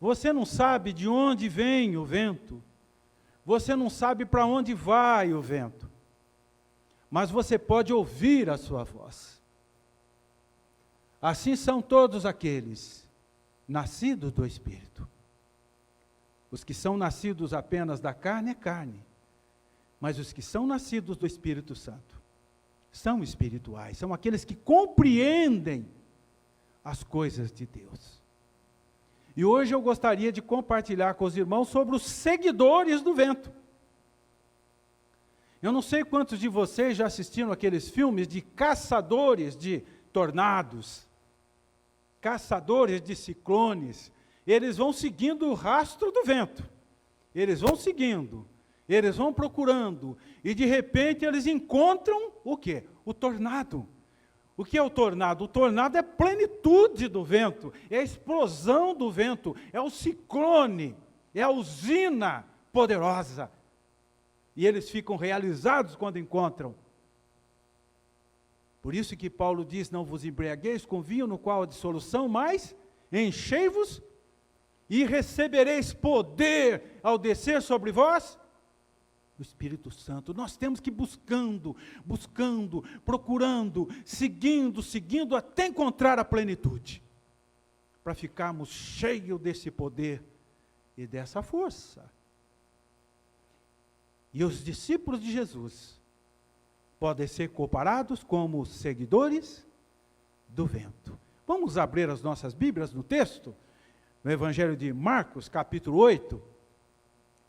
Você não sabe de onde vem o vento. Você não sabe para onde vai o vento. Mas você pode ouvir a sua voz. Assim são todos aqueles nascidos do Espírito. Os que são nascidos apenas da carne é carne. Mas os que são nascidos do Espírito Santo são espirituais, são aqueles que compreendem as coisas de Deus. E hoje eu gostaria de compartilhar com os irmãos sobre os seguidores do vento. Eu não sei quantos de vocês já assistiram aqueles filmes de caçadores de tornados, caçadores de ciclones. Eles vão seguindo o rastro do vento. Eles vão seguindo, eles vão procurando, e de repente eles encontram o quê? O tornado. O que é o tornado? O tornado é a plenitude do vento, é a explosão do vento, é o ciclone, é a usina poderosa. E eles ficam realizados quando encontram. Por isso que Paulo diz, não vos embriagueis com vinho no qual há dissolução, mas enchei-vos e recebereis poder ao descer sobre vós o Espírito Santo. Nós temos que ir buscando, procurando, seguindo, até encontrar a plenitude, para ficarmos cheios desse poder e dessa força. E os discípulos de Jesus podem ser comparados como seguidores do vento. Vamos abrir as nossas Bíblias no texto, no Evangelho de Marcos, capítulo 8,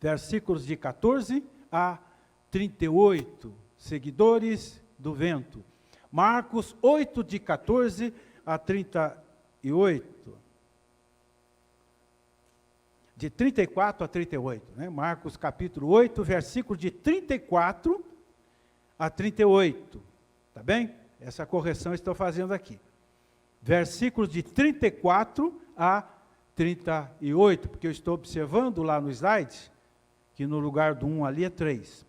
versículos de 14 a 38, seguidores do vento. Marcos 8, de 14 a 38. De 34 a 38, né? Marcos capítulo 8, versículo de 34 a 38, tá bem? Essa correção estou fazendo aqui. Versículos de 34 a 38, porque eu estou observando lá no slide, que no lugar do 1 ali é 3.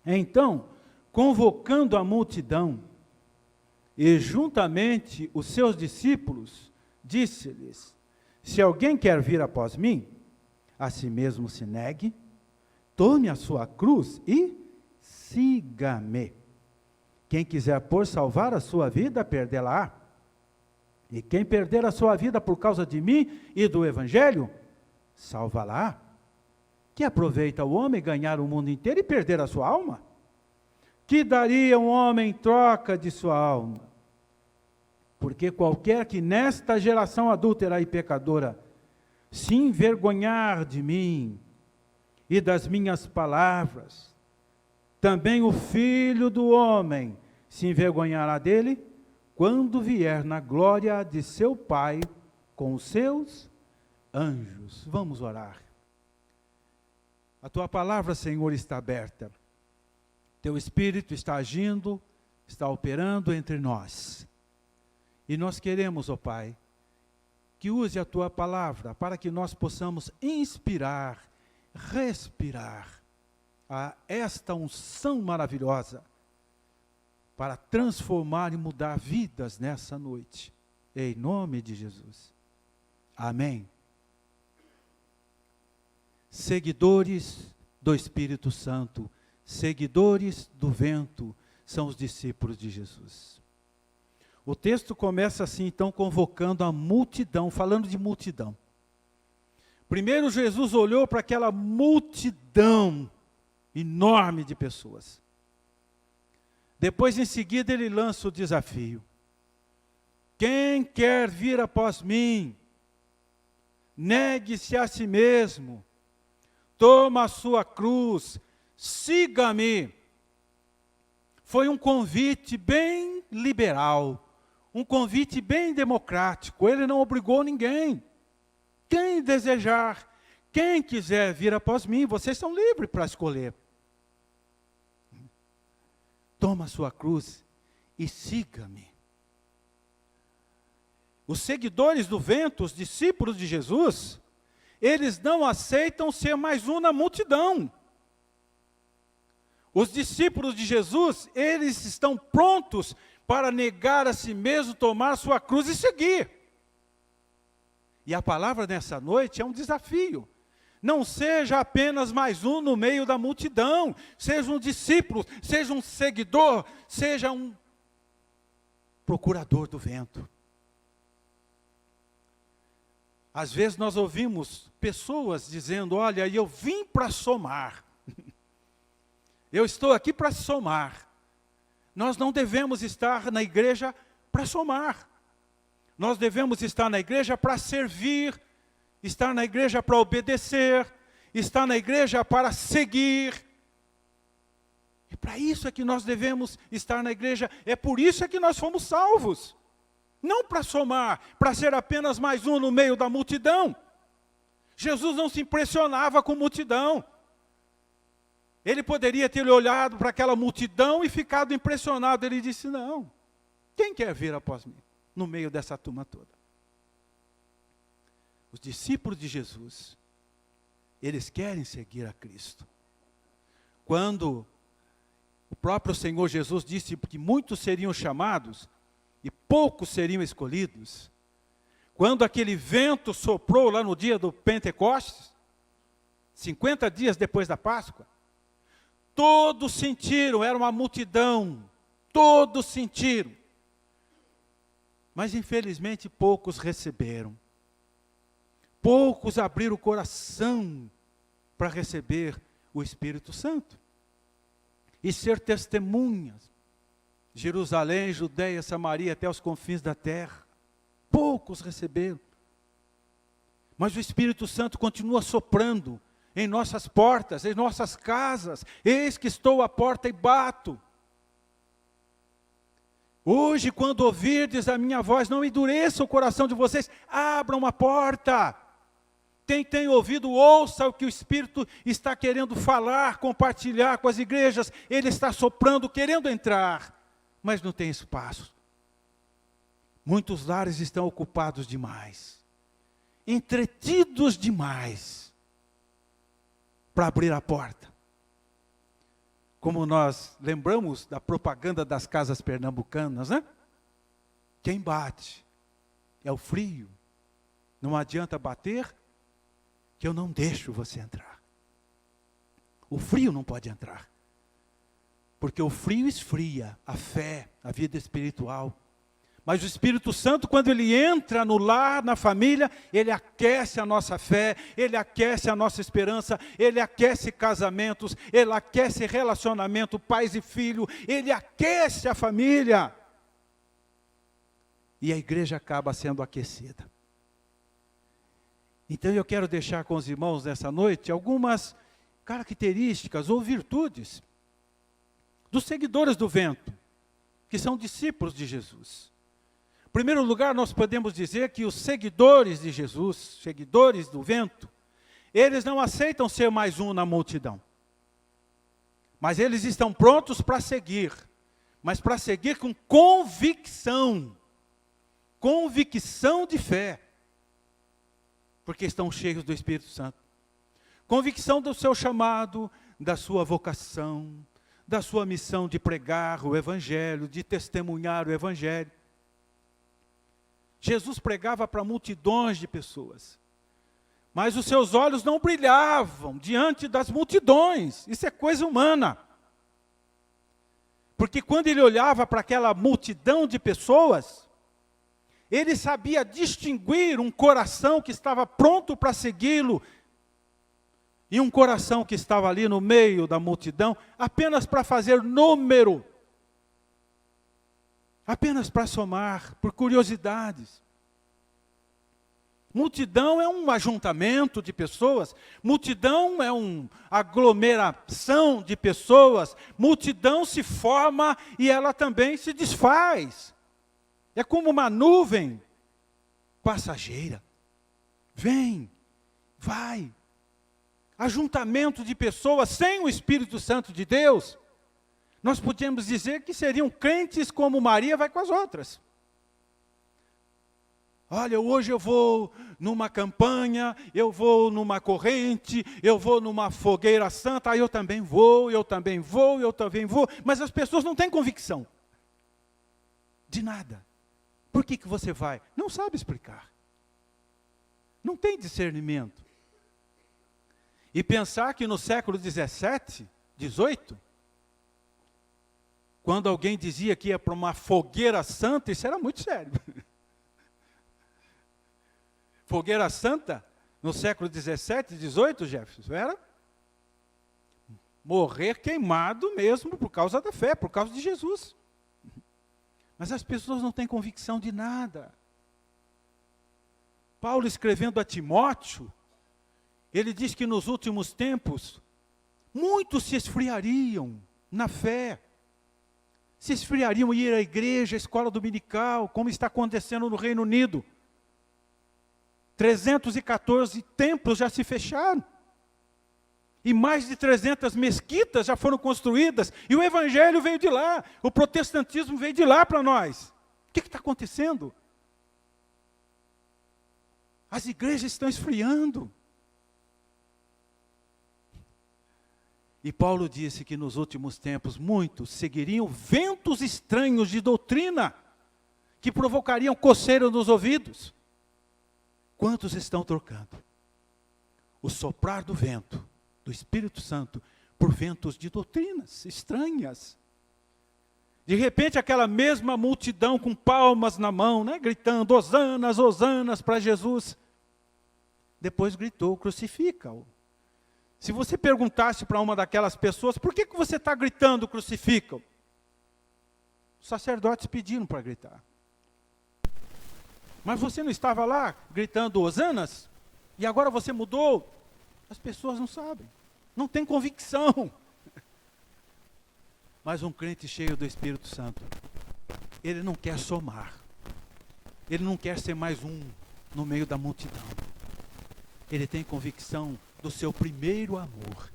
Então, convocando a multidão, e juntamente os seus discípulos, disse-lhes, se alguém quer vir após mim, a si mesmo se negue, tome a sua cruz e siga-me. Quem quiser por salvar a sua vida, perdê-la-á. E quem perder a sua vida por causa de mim e do Evangelho, salva-la-á. Que aproveita o homem ganhar o mundo inteiro e perder a sua alma? Que daria um homem em troca de sua alma? Porque qualquer que nesta geração adúltera e pecadora se envergonhar de mim e das minhas palavras, também o Filho do Homem se envergonhará dele, quando vier na glória de seu Pai com os seus anjos. Vamos orar. A tua palavra, Senhor, está aberta. Teu Espírito está agindo, está operando entre nós. E nós queremos, ó Pai, que use a tua palavra para que nós possamos inspirar, respirar a esta unção maravilhosa para transformar e mudar vidas nessa noite. Em nome de Jesus. Amém. Seguidores do Espírito Santo, seguidores do vento, são os discípulos de Jesus. O texto começa assim, então, convocando a multidão, falando de multidão. Primeiro Jesus olhou para aquela multidão enorme de pessoas. Depois, em seguida, ele lança o desafio. Quem quer vir após mim, negue-se a si mesmo, toma a sua cruz, siga-me. Foi um convite bem liberal, um convite bem democrático. Ele não obrigou ninguém. Quem desejar, quem quiser vir após mim, vocês são livres para escolher. Toma a sua cruz e siga-me. Os seguidores do vento, os discípulos de Jesus, eles não aceitam ser mais um na multidão. Os discípulos de Jesus, eles estão prontos para negar a si mesmo, tomar a sua cruz e seguir. E a palavra nessa noite é um desafio. Não seja apenas mais um no meio da multidão. Seja um discípulo, seja um seguidor, seja um procurador do vento. Às vezes nós ouvimos pessoas dizendo, olha, eu vim para somar. Eu estou aqui para somar. Nós não devemos estar na igreja para somar. Nós devemos estar na igreja para servir, estar na igreja para obedecer, estar na igreja para seguir. É para isso é que nós devemos estar na igreja, é por isso é que nós fomos salvos. Não para somar, para ser apenas mais um no meio da multidão. Jesus não se impressionava com multidão. Ele poderia ter olhado para aquela multidão e ficado impressionado. Ele disse, não, quem quer vir após mim? No meio dessa turma toda. Os discípulos de Jesus, eles querem seguir a Cristo. Quando o próprio Senhor Jesus disse que muitos seriam chamados e poucos seriam escolhidos, quando aquele vento soprou lá no dia do Pentecostes, 50 dias depois da Páscoa, todos sentiram, era uma multidão, todos sentiram. Mas infelizmente poucos receberam. Poucos abriram o coração para receber o Espírito Santo. E ser testemunhas. Jerusalém, Judeia, Samaria, até os confins da terra. Poucos receberam. Mas o Espírito Santo continua soprando em nossas portas, em nossas casas. Eis que estou à porta e bato. Hoje, quando ouvirdes a minha voz, não endureça o coração de vocês, abram a porta. Quem tem ouvido, ouça o que o Espírito está querendo falar, compartilhar com as igrejas. Ele está soprando, querendo entrar, mas não tem espaço. Muitos lares estão ocupados demais, entretidos demais, para abrir a porta. Como nós lembramos da propaganda das casas pernambucanas, né? Quem bate é o frio. Não adianta bater, que eu não deixo você entrar. O frio não pode entrar. Porque o frio esfria a fé, a vida espiritual. Mas o Espírito Santo, quando ele entra no lar, na família, ele aquece a nossa fé, ele aquece a nossa esperança, ele aquece casamentos, ele aquece relacionamento, pais e filhos, ele aquece a família. E a igreja acaba sendo aquecida. Então eu quero deixar com os irmãos nessa noite algumas características ou virtudes dos seguidores do vento, que são discípulos de Jesus. Em primeiro lugar, nós podemos dizer que os seguidores de Jesus, seguidores do vento, eles não aceitam ser mais um na multidão. Mas eles estão prontos para seguir, mas para seguir com convicção. Convicção de fé. Porque estão cheios do Espírito Santo. Convicção do seu chamado, da sua vocação, da sua missão de pregar o Evangelho, de testemunhar o Evangelho. Jesus pregava para multidões de pessoas, mas os seus olhos não brilhavam diante das multidões. Isso é coisa humana. Porque quando ele olhava para aquela multidão de pessoas, ele sabia distinguir um coração que estava pronto para segui-lo e um coração que estava ali no meio da multidão apenas para fazer número. Apenas para somar, por curiosidades. Multidão é um ajuntamento de pessoas, multidão é uma aglomeração de pessoas, multidão se forma e ela também se desfaz. É como uma nuvem passageira. Vem, vai. Ajuntamento de pessoas sem o Espírito Santo de Deus. Nós podemos dizer que seriam crentes como Maria vai com as outras. Olha, hoje eu vou numa campanha, eu vou numa corrente, eu vou numa fogueira santa, aí eu também vou, mas as pessoas não têm convicção de nada. Por que você vai? Não sabe explicar. Não tem discernimento. E pensar que no século 17, 18, quando alguém dizia que ia para uma fogueira santa, isso era muito sério. Fogueira santa, no século 17, 18, Jefferson, era morrer queimado mesmo por causa da fé, por causa de Jesus. Mas as pessoas não têm convicção de nada. Paulo, escrevendo a Timóteo, ele diz que nos últimos tempos, muitos se esfriariam na fé. Se esfriariam em ir à igreja, à escola dominical, como está acontecendo no Reino Unido. 314 templos já se fecharam. E mais de 300 mesquitas já foram construídas. E o evangelho veio de lá. O protestantismo veio de lá para nós. O que está acontecendo? As igrejas estão esfriando. E Paulo disse que nos últimos tempos muitos seguiriam ventos estranhos de doutrina, que provocariam coceira nos ouvidos. Quantos estão trocando o soprar do vento, do Espírito Santo, por ventos de doutrinas estranhas? De repente aquela mesma multidão com palmas na mão, né, gritando, hosanas, hosanas para Jesus. Depois gritou, crucifica-o. Se você perguntasse para uma daquelas pessoas, por que você está gritando, crucifica-o? Os sacerdotes pediram para gritar. Mas você não estava lá gritando hosanas? E agora você mudou? As pessoas não sabem, não têm convicção. Mas um crente cheio do Espírito Santo, ele não quer somar. Ele não quer ser mais um no meio da multidão. Ele tem convicção do seu primeiro amor.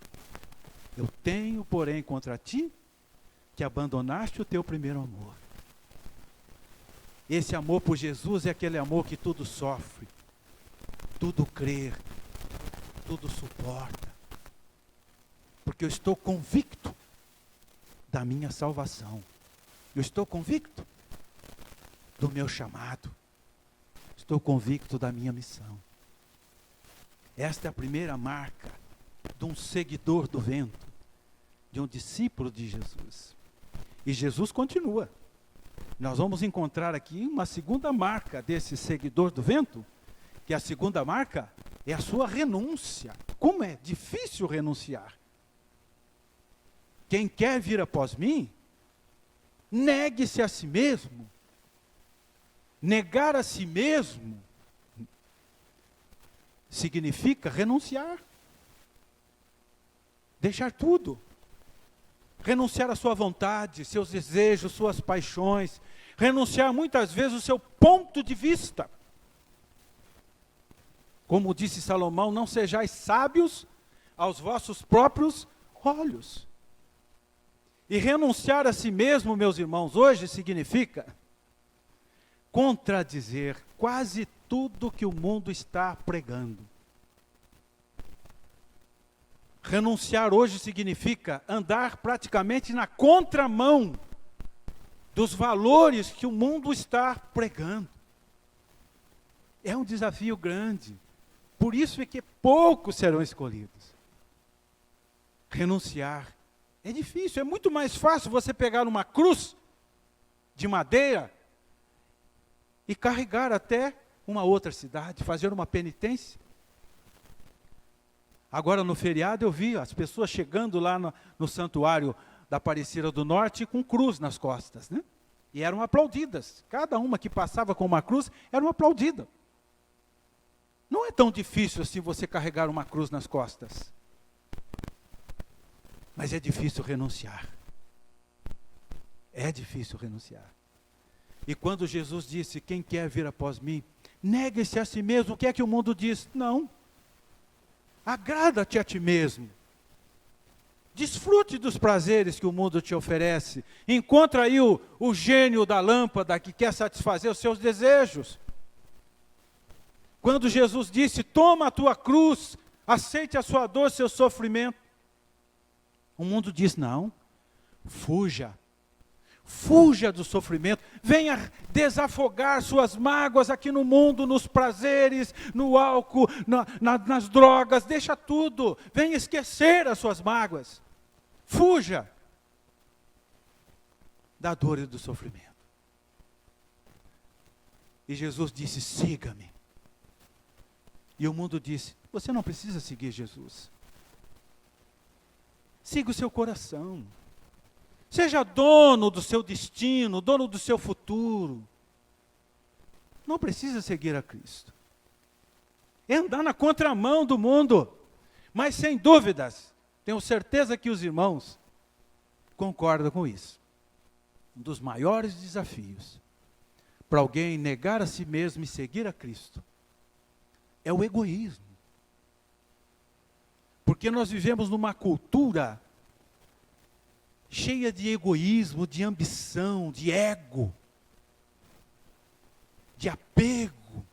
Eu tenho, porém, contra ti, que abandonaste o teu primeiro amor. Esse amor por Jesus é aquele amor que tudo sofre, tudo crê, tudo suporta. Porque eu estou convicto da minha salvação. Eu estou convicto do meu chamado. Estou convicto da minha missão. Esta é a primeira marca de um seguidor do vento, de um discípulo de Jesus. E Jesus continua. Nós vamos encontrar aqui uma segunda marca desse seguidor do vento, que a segunda marca é a sua renúncia. Como é difícil renunciar. Quem quer vir após mim, negue-se a si mesmo. Negar a si mesmo significa renunciar. Deixar tudo. Renunciar à sua vontade, seus desejos, suas paixões. Renunciar muitas vezes o seu ponto de vista. Como disse Salomão, não sejais sábios aos vossos próprios olhos. E renunciar a si mesmo, meus irmãos, hoje significa contradizer quase tudo que o mundo está pregando. Renunciar hoje significa andar praticamente na contramão dos valores que o mundo está pregando. É um desafio grande. Por isso é que poucos serão escolhidos. Renunciar é difícil, é muito mais fácil você pegar uma cruz de madeira e carregar até uma outra cidade, fazer uma penitência. Agora no feriado eu vi as pessoas chegando lá no santuário da Aparecida do Norte com cruz nas costas, né? E eram aplaudidas. Cada uma que passava com uma cruz era uma aplaudida. Não é tão difícil assim você carregar uma cruz nas costas. Mas é difícil renunciar. É difícil renunciar. E quando Jesus disse, quem quer vir após mim, negue-se a si mesmo. O que é que o mundo diz? Não. Agrada-te a ti mesmo. Desfrute dos prazeres que o mundo te oferece. Encontra aí o gênio da lâmpada que quer satisfazer os seus desejos. Quando Jesus disse, toma a tua cruz, aceite a sua dor, seu sofrimento. O mundo diz, não, fuja. Fuja do sofrimento, venha desafogar suas mágoas aqui no mundo, nos prazeres, no álcool, nas drogas, deixa tudo, venha esquecer as suas mágoas. Fuja da dor e do sofrimento. E Jesus disse, siga-me. E o mundo disse, você não precisa seguir Jesus. Siga o seu coração. Seja dono do seu destino, dono do seu futuro. Não precisa seguir a Cristo. É andar na contramão do mundo. Mas sem dúvidas, tenho certeza que os irmãos concordam com isso. Um dos maiores desafios para alguém negar a si mesmo e seguir a Cristo é o egoísmo. Porque nós vivemos numa cultura cheia de egoísmo, de ambição, de ego, de apego.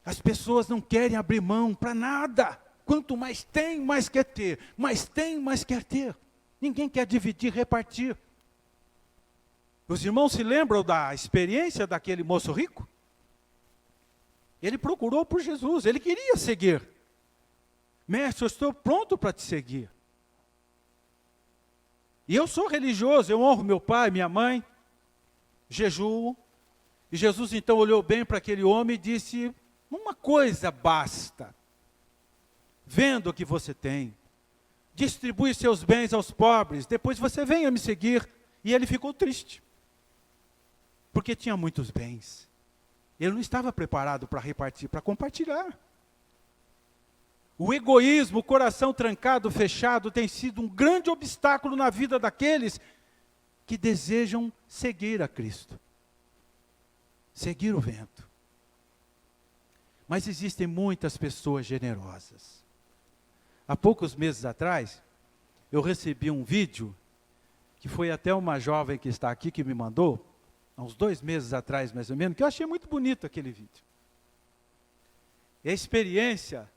As pessoas não querem abrir mão para nada. Quanto mais tem, mais quer ter. Mais tem, mais quer ter. Ninguém quer dividir, repartir. Os irmãos se lembram da experiência daquele moço rico? Ele procurou por Jesus, ele queria seguir. Mestre, eu estou pronto para te seguir. E eu sou religioso, eu honro meu pai, minha mãe, jejuo. E Jesus então olhou bem para aquele homem e disse, uma coisa basta. Venda o que você tem, distribui seus bens aos pobres, depois você venha me seguir. E ele ficou triste, porque tinha muitos bens. Ele não estava preparado para repartir, para compartilhar. O egoísmo, o coração trancado, fechado, tem sido um grande obstáculo na vida daqueles que desejam seguir a Cristo. Seguir o vento. Mas existem muitas pessoas generosas. Há poucos meses atrás, eu recebi um vídeo, que foi até uma jovem que está aqui que me mandou, há uns 2 meses atrás mais ou menos, que eu achei muito bonito aquele vídeo. É a experiência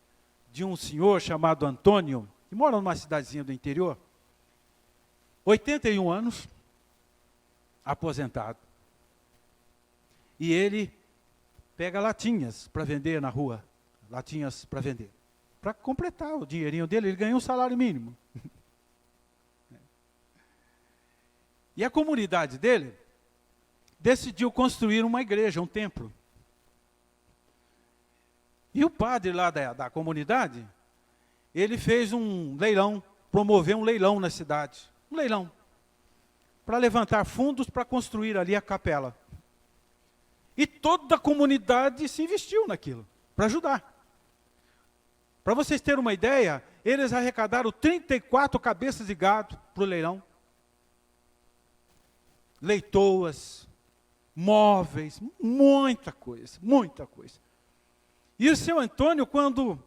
de um senhor chamado Antônio, que mora numa cidadezinha do interior, 81 anos, aposentado. E ele pega latinhas para vender na rua, latinhas para vender. Para completar o dinheirinho dele, ele ganha um salário mínimo. E a comunidade dele decidiu construir uma igreja, um templo. E o padre lá da comunidade, ele fez um leilão, promoveu um leilão na cidade. Um leilão. Para levantar fundos para construir ali a capela. E toda a comunidade se investiu naquilo, para ajudar. Para vocês terem uma ideia, eles arrecadaram 34 cabeças de gado para o leilão. Leitoas, móveis, muita coisa, muita coisa. E o seu Antônio, quando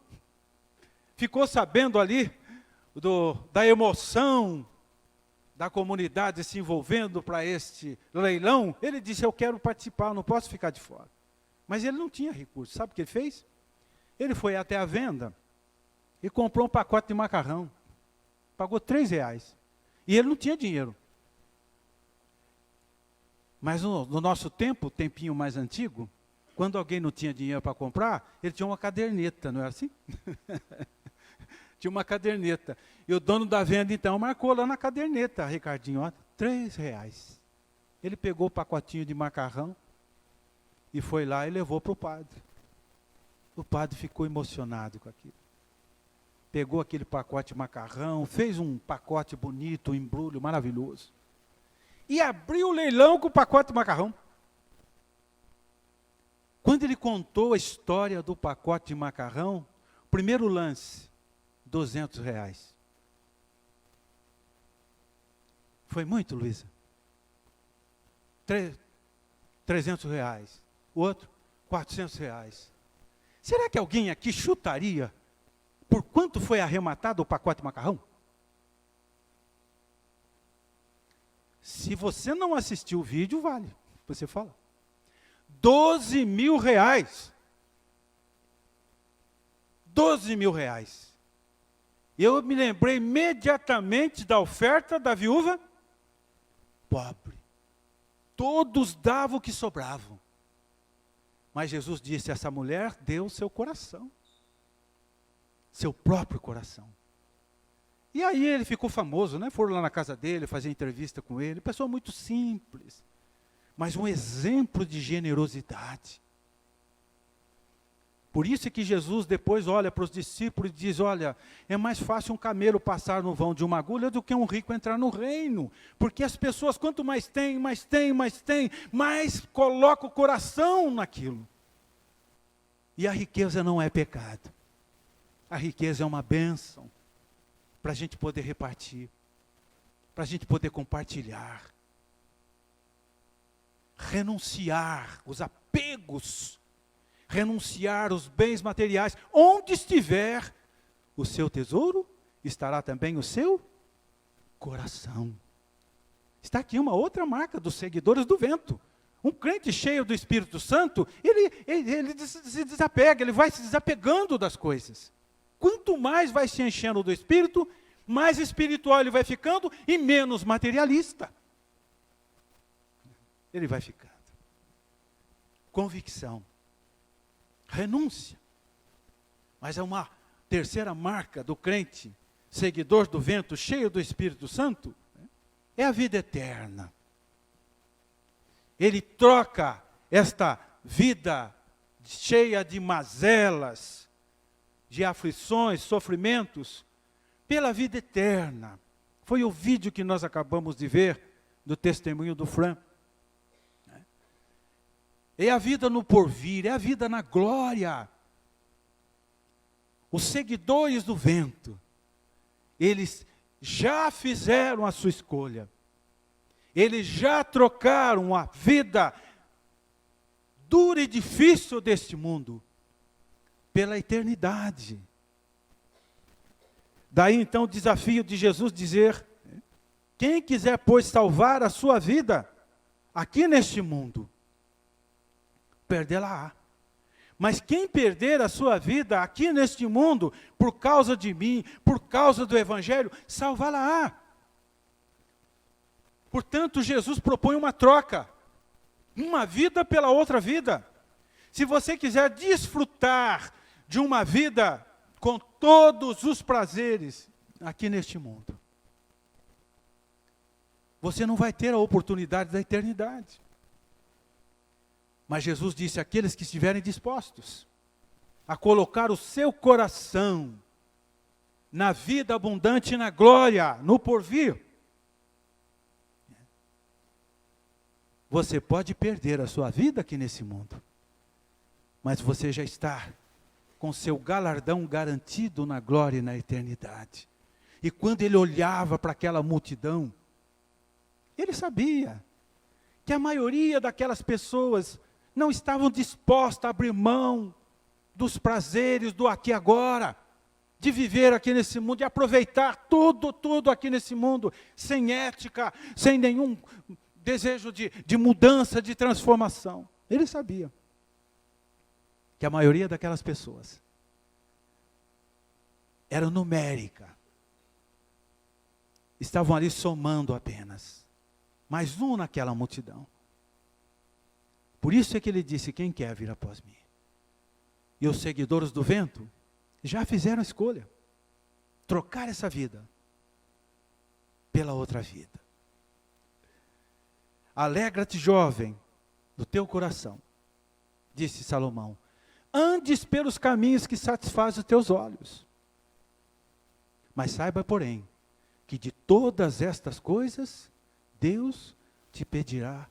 ficou sabendo ali da emoção da comunidade se envolvendo para este leilão, ele disse, eu quero participar, não posso ficar de fora. Mas ele não tinha recurso, sabe o que ele fez? Ele foi até a venda e comprou um pacote de macarrão, pagou R$3. E ele não tinha dinheiro. Mas no nosso tempo, tempinho mais antigo, quando alguém não tinha dinheiro para comprar, ele tinha uma caderneta, não era assim? Tinha uma caderneta. E o dono da venda, então, marcou lá na caderneta, Ricardinho, ó, R$3. Ele pegou o pacotinho de macarrão e foi lá e levou para o padre. O padre ficou emocionado com aquilo. Pegou aquele pacote de macarrão, fez um pacote bonito, um embrulho maravilhoso. E abriu o leilão com o pacote de macarrão. Quando ele contou a história do pacote de macarrão, primeiro lance, R$200. Foi muito, Luísa? R$300. O outro, R$400. Será que alguém aqui chutaria por quanto foi arrematado o pacote de macarrão? Se você não assistiu o vídeo, vale. Você fala. R$12.000. R$12.000. Eu me lembrei imediatamente da oferta da viúva pobre. Todos davam o que sobravam. Mas Jesus disse, essa mulher deu seu coração. Seu próprio coração. E aí ele ficou famoso, né? Foram lá na casa dele, fazer entrevista com ele. Pessoa muito simples, mas um exemplo de generosidade. Por isso é que Jesus depois olha para os discípulos e diz, olha, é mais fácil um camelo passar no vão de uma agulha do que um rico entrar no reino. Porque as pessoas, quanto mais tem, mais coloca o coração naquilo. E a riqueza não é pecado. A riqueza é uma bênção para a gente poder repartir, para a gente poder compartilhar, renunciar os apegos, renunciar os bens materiais. Onde estiver o seu tesouro, estará também o seu coração. Está aqui uma outra marca dos seguidores do vento. Um crente cheio do Espírito Santo, ele se desapega, ele vai se desapegando das coisas. Quanto mais vai se enchendo do Espírito, mais espiritual ele vai ficando e menos materialista. Ele vai ficando. Convicção. Renúncia. Mas é uma terceira marca do crente, seguidor do vento, cheio do Espírito Santo, é a vida eterna. Ele troca esta vida cheia de mazelas, de aflições, sofrimentos, pela vida eterna. Foi o vídeo que nós acabamos de ver, do testemunho do Fran. É a vida no porvir, é a vida na glória. Os seguidores do vento, eles já fizeram a sua escolha. Eles já trocaram a vida dura e difícil deste mundo pela eternidade. Daí então o desafio de Jesus dizer, quem quiser pois salvar a sua vida aqui neste mundo, perdê-la-á. Mas quem perder a sua vida aqui neste mundo, por causa de mim, por causa do Evangelho, salvá-la-á. Portanto, Jesus propõe uma troca, uma vida pela outra vida. Se você quiser desfrutar de uma vida com todos os prazeres aqui neste mundo, você não vai ter a oportunidade da eternidade. Mas Jesus disse, aqueles que estiverem dispostos a colocar o seu coração na vida abundante e na glória, no porvir, você pode perder a sua vida aqui nesse mundo, mas você já está com seu galardão garantido na glória e na eternidade. E quando ele olhava para aquela multidão, ele sabia que a maioria daquelas pessoas não estavam dispostas a abrir mão dos prazeres do aqui e agora, de viver aqui nesse mundo, de aproveitar tudo aqui nesse mundo, sem ética, sem nenhum desejo de mudança, de transformação. Ele sabia que a maioria daquelas pessoas era numérica, estavam ali somando apenas, mais um naquela multidão. Por isso é que ele disse, quem quer vir após mim? E os seguidores do vento já fizeram a escolha, trocar essa vida pela outra vida. Alegra-te, jovem, do teu coração, disse Salomão, andes pelos caminhos que satisfazem os teus olhos. Mas saiba, porém, que de todas estas coisas, Deus te pedirá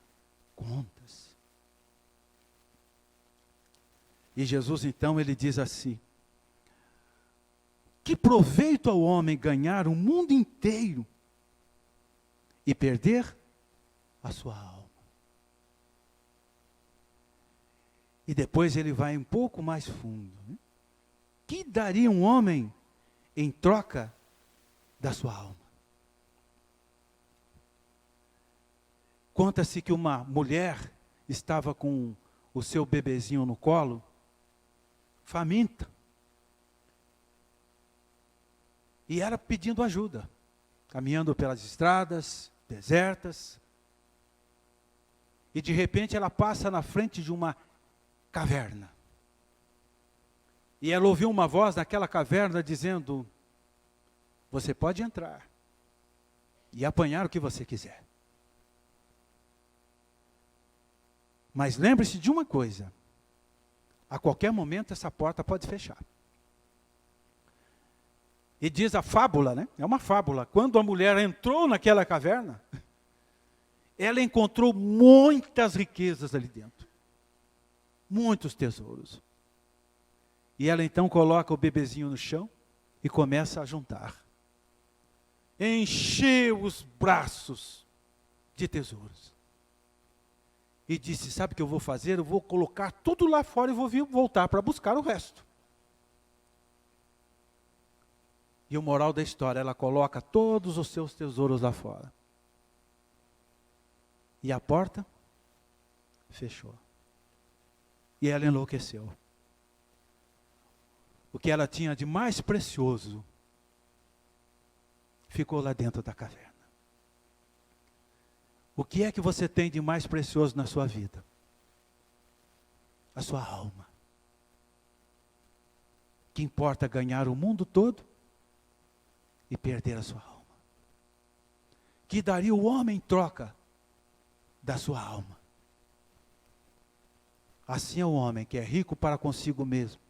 contas. E Jesus então, ele diz assim, que proveito ao homem ganhar o mundo inteiro e perder a sua alma? E depois ele vai um pouco mais fundo. Que daria um homem em troca da sua alma? Conta-se que uma mulher estava com o seu bebezinho no colo, faminta, e ela pedindo ajuda, caminhando pelas estradas desertas, E de repente ela passa na frente de uma caverna. E ela ouviu uma voz naquela caverna dizendo: você pode entrar e apanhar o que você quiser. Mas lembre-se de uma coisa: a qualquer momento essa porta pode fechar. E diz a fábula, né? É uma fábula. Quando a mulher entrou naquela caverna, ela encontrou muitas riquezas ali dentro. Muitos tesouros. E ela então coloca o bebezinho no chão e começa a juntar. Encheu os braços de tesouros. E disse: sabe o que eu vou fazer? Eu vou colocar tudo lá fora e vou voltar para buscar o resto. E o moral da história, ela coloca todos os seus tesouros lá fora. E a porta fechou. E ela enlouqueceu. O que ela tinha de mais precioso ficou lá dentro da caverna. O que é que você tem de mais precioso na sua vida? A sua alma. Que importa ganhar o mundo todo e perder a sua alma? Que daria o homem em troca da sua alma? Assim é o homem que é rico para consigo mesmo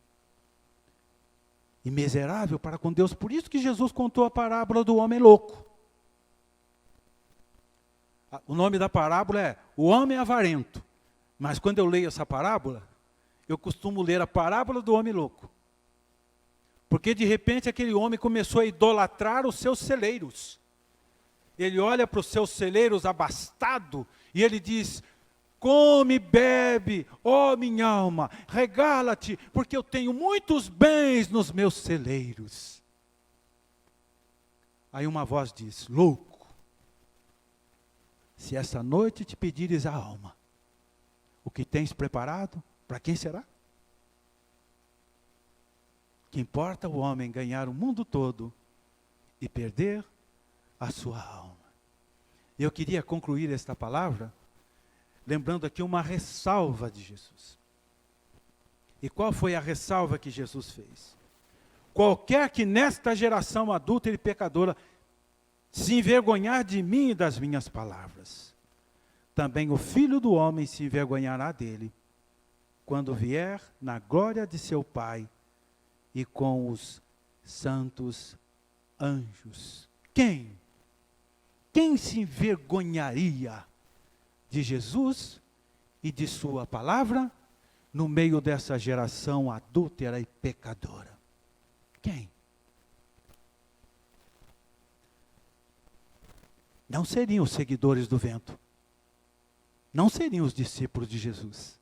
e miserável para com Deus. Por isso que Jesus contou a parábola do homem louco. O nome da parábola é O Homem Avarento. Mas quando eu leio essa parábola, eu costumo ler a parábola do homem louco. Porque de repente aquele homem começou a idolatrar os seus celeiros. Ele olha para os seus celeiros abastado e ele diz: come, bebe, ó minha alma, regala-te, porque eu tenho muitos bens nos meus celeiros. Aí uma voz diz: louco, se essa noite te pedires a alma, o que tens preparado, para quem será? Que importa o homem ganhar o mundo todo e perder a sua alma. Eu queria concluir esta palavra lembrando aqui uma ressalva de Jesus. E qual foi a ressalva que Jesus fez? Qualquer que nesta geração adúltera e pecadora se envergonhar de mim e das minhas palavras, também o Filho do Homem se envergonhará dele, quando vier na glória de seu Pai e com os santos anjos. Quem? Quem se envergonharia de Jesus e de sua palavra no meio dessa geração adúltera e pecadora? Quem? Não seriam os seguidores do vento. Não seriam os discípulos de Jesus.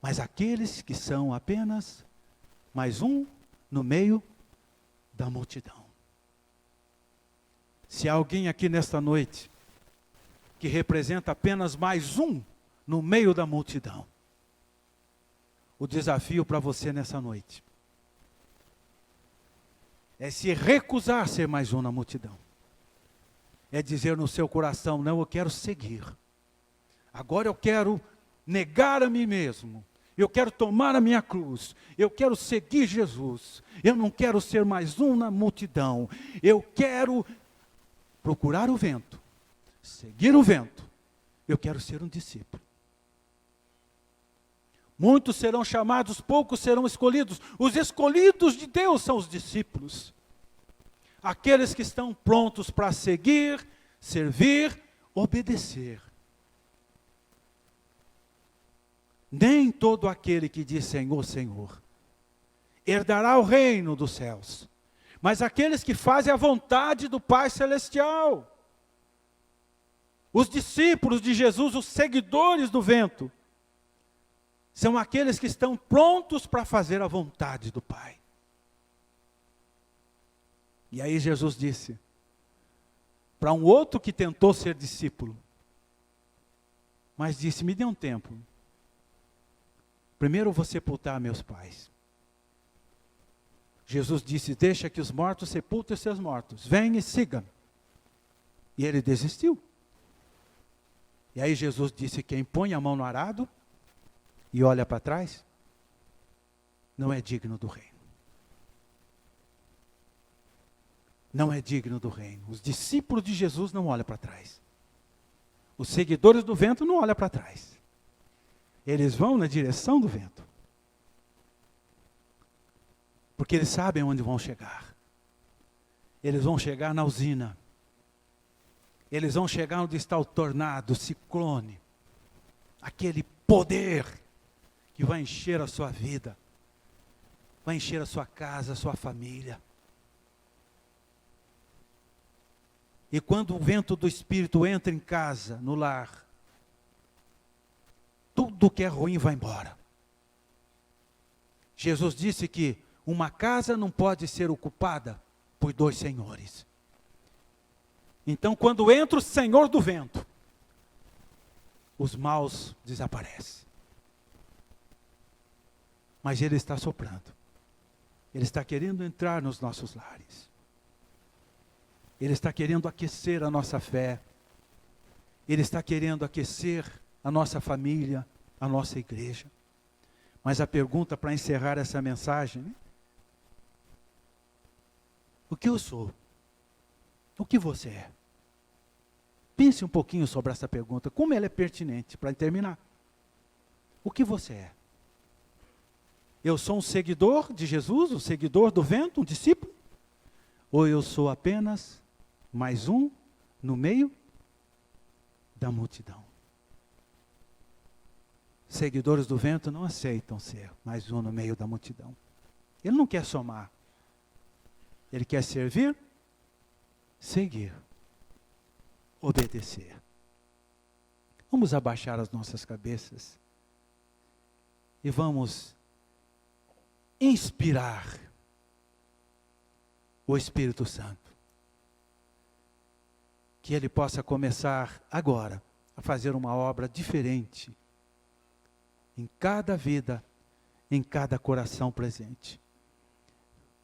Mas aqueles que são apenas mais um no meio da multidão. Se há alguém aqui nesta noite que representa apenas mais um no meio da multidão, o desafio para você nessa noite é se recusar a ser mais um na multidão. É dizer no seu coração: não, eu quero seguir. Agora eu quero negar a mim mesmo. Eu quero tomar a minha cruz. Eu quero seguir Jesus. Eu não quero ser mais um na multidão. Eu quero procurar o vento, seguir o vento. Eu quero ser um discípulo. Muitos serão chamados, poucos serão escolhidos. Os escolhidos de Deus são os discípulos. Aqueles que estão prontos para seguir, servir, obedecer. Nem todo aquele que diz Senhor, Senhor, herdará o reino dos céus, mas aqueles que fazem a vontade do Pai Celestial. Os discípulos de Jesus, os seguidores do vento, são aqueles que estão prontos para fazer a vontade do Pai. E aí Jesus disse para um outro que tentou ser discípulo, mas disse: me dê um tempo. Primeiro eu vou sepultar meus pais. Jesus disse: deixa que os mortos sepultem seus mortos. Venha e siga-me. E ele desistiu. E aí Jesus disse, quem põe a mão no arado e olha para trás, não é digno do reino. Não é digno do reino. Os discípulos de Jesus não olham para trás. Os seguidores do vento não olham para trás. Eles vão na direção do vento. Porque eles sabem onde vão chegar. Eles vão chegar na usina. Eles vão chegar onde está o tornado, o ciclone. Aquele poder que vai encher a sua vida. Vai encher a sua casa, a sua família. E quando o vento do Espírito entra em casa, no lar, tudo que é ruim vai embora. Jesus disse que uma casa não pode ser ocupada por dois senhores. Então, quando entra o Senhor do vento, os maus desaparecem. Mas Ele está soprando. Ele está querendo entrar nos nossos lares. Ele está querendo aquecer a nossa fé. Ele está querendo aquecer a nossa família, a nossa igreja. Mas a pergunta para encerrar essa mensagem, né? O que eu sou? O que você é? Pense um pouquinho sobre essa pergunta, como ela é pertinente para terminar. O que você é? Eu sou um seguidor de Jesus, um seguidor do vento, um discípulo? Ou eu sou apenas mais um no meio da multidão? Seguidores do vento não aceitam ser mais um no meio da multidão. Ele não quer somar. Ele quer servir, seguir, obedecer. Vamos abaixar as nossas cabeças e vamos inspirar o Espírito Santo. Que Ele possa começar agora a fazer uma obra diferente em cada vida, em cada coração presente.